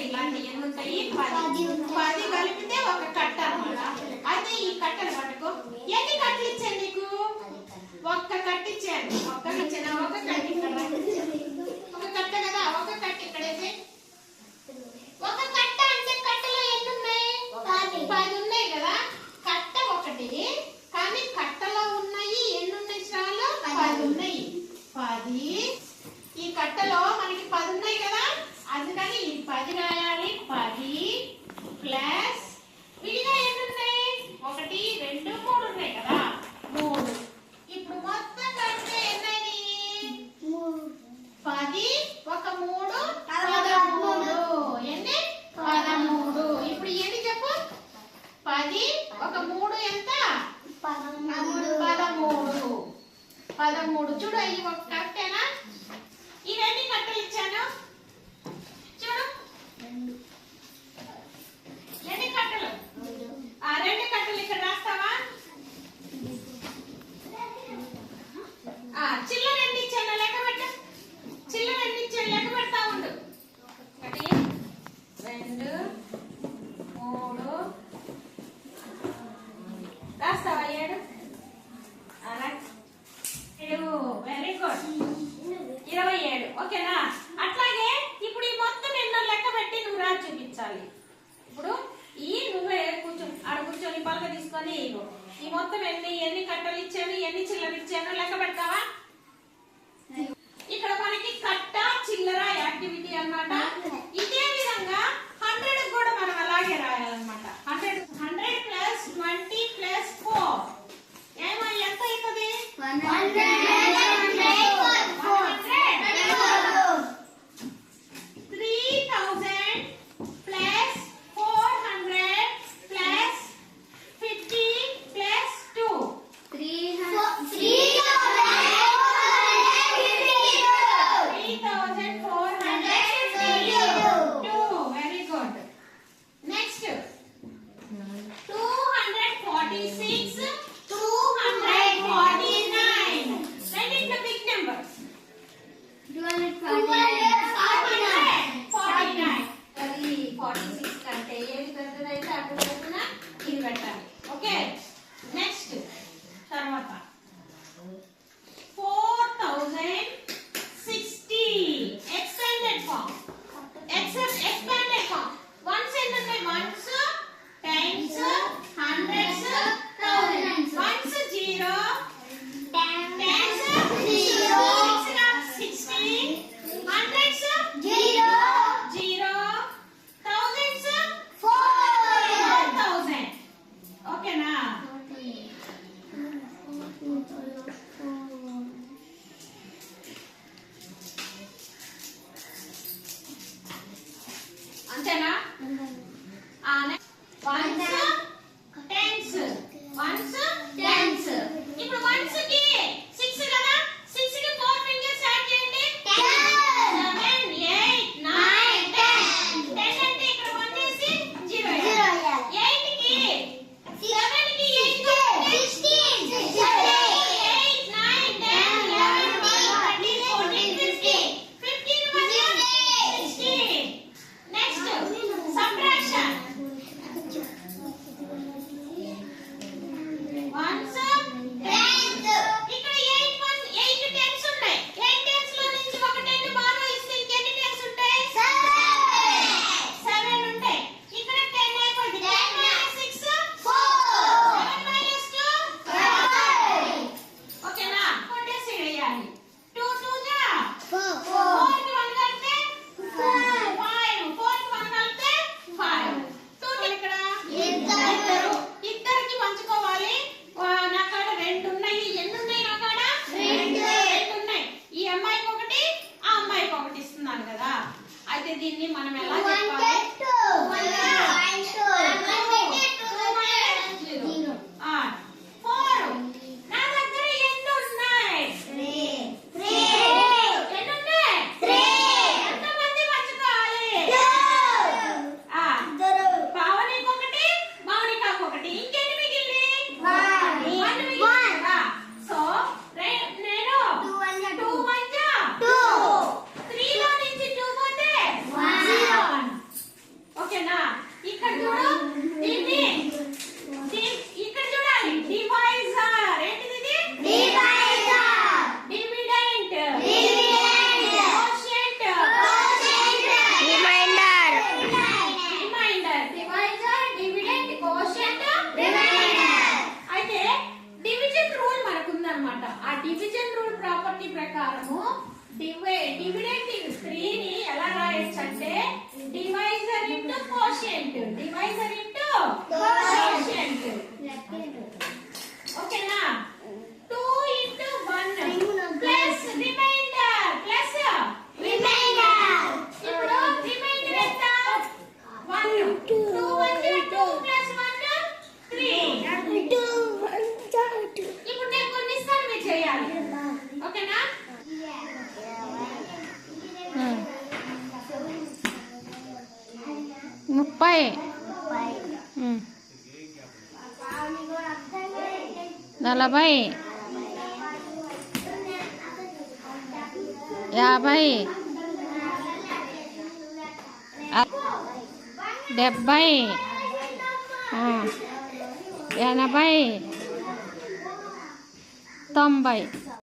ఇలాంటి ఎన్ని ఉంటాయి? 10. 10 కలిపితే ఒక కట్ట అన్నమాట. అయితే ఈ కట్టను పట్టుకో. ఎన్ని కట్టలు ఇచ్చాను నీకు? ఒక్క కట్ట ఇచ్చాను. ఒక్క ఇచ్చాను. ఒక కట్ట ఇక్కడ, ఒక కట్ట కదా, ఒక కట్ట ఇక్కడైతే. ఒక కట్ట అంటే కట్టలో ఎన్ని ఉన్నాయి? 10 ఉన్నాయి కదా. కట్ట ఒకటి, కానీ కట్టలో ఉన్నాయి ఎన్ని ఉన్నాయి? చాలా 10 ఉన్నాయి. 10 ఈ కట్టలో మనకి 10 ఉన్నాయి కదా, అందుకని ఈ 10 రాయాలి. 10 ప్లస్ విడిగా ఎన్ని ఉన్నాయి? 1 2 3 ఉన్నాయి కదా, 3. ఇప్పుడు మొత్తం కలిపితే ఎన్నైనాయి? 10 ఒక 3 13. ఎన్ని? 13. ఇప్పుడు ఎన్ని చెప్పు? 10 ఒక 3 ఎంత? 13. 13. చూడు, ఈ ఒక కట్టేనా? ఇవన్నీ కట్టలు ఇచ్చాను చూడు. ఎన్ని కట్టలు? ఆ 2 కట్టలు ఇక్కడ రాస్తావా? చిల్లర ఎన్ని ఇచ్చాను లెక్క పెట్టు. చిల్లర ఎన్ని ఇచ్చాను లెక్క పెడతా ఉండు. 1 2 3 రాస్తావా? 7 వెరీ గుడ్. 27. ఓకేనా? అట్లాగే ఇప్పుడు ఈ మొత్తం ఎన్నో లెక్క పెట్టి నువ్వు రాసి చూపించాలి. ఇప్పుడు నువ్వే కూర్చొని పలక తీసుకొని ఈ మొత్తం ఎన్ని కట్టలు ఇచ్చాను, ఎన్ని చిల్లర ఇచ్చాను లెక్క పెడతావా? ఇక్కడ మనకి కట్ట చిల్లర యాక్టివిటీ అన్నమాట. ఇదే విధంగా 100 కూడా మనం అలాగే రాయాలన్నమాట. 100 ప్లస్ 20 ప్లస్ 4 ఏమో ఎంత అవుతుంది? 3000 plus 400 plus 50 plus 2 3452. Very good. Next 246 249. రెండింటిలో బిగ్ నెంబర్ 249. 46 కంటే ఏది పెద్దదైతే అప్పుడు పెట్టిన ఇది పెట్టాలి. ఓకే. నెక్స్ట్ తర్వాత 4060 extended form. Expanded form. Ones ఎన్ని ఉన్నాయి? Ones, tens, hundreds, thousands. Ones 0, tens 0, 60, hundreds 0, thousands 4000. ఓకేనా? అంతేనా? Ones tens, ones tens. ఇప్పుడు వన్స్ కి 6 కదా, 6 కి 4 ఫింగర్స్ యాడ్ చేయండి. 7 8 9 10. 10 అంటే ఇక్కడ 1 చేసి 0 వేయాలి. 8 కి 7 కి 8 కి 16 8 9 10 11 12 13 14 15 15 16. నెక్స్ట్ పైసలు ఇంటూ కోషంట్. ఓకేనా? 2 into 1 plus remainder plus remainder. ఇప్పుడు రిమైండర్ ఎంత? 1. 2 1 2 ప్లస్ 1 3. ఇప్పుడు నేను కొన్ని ఇస్తాను, మీరు చేయాలి. ఓకేనా? 30 40 50 70 80 90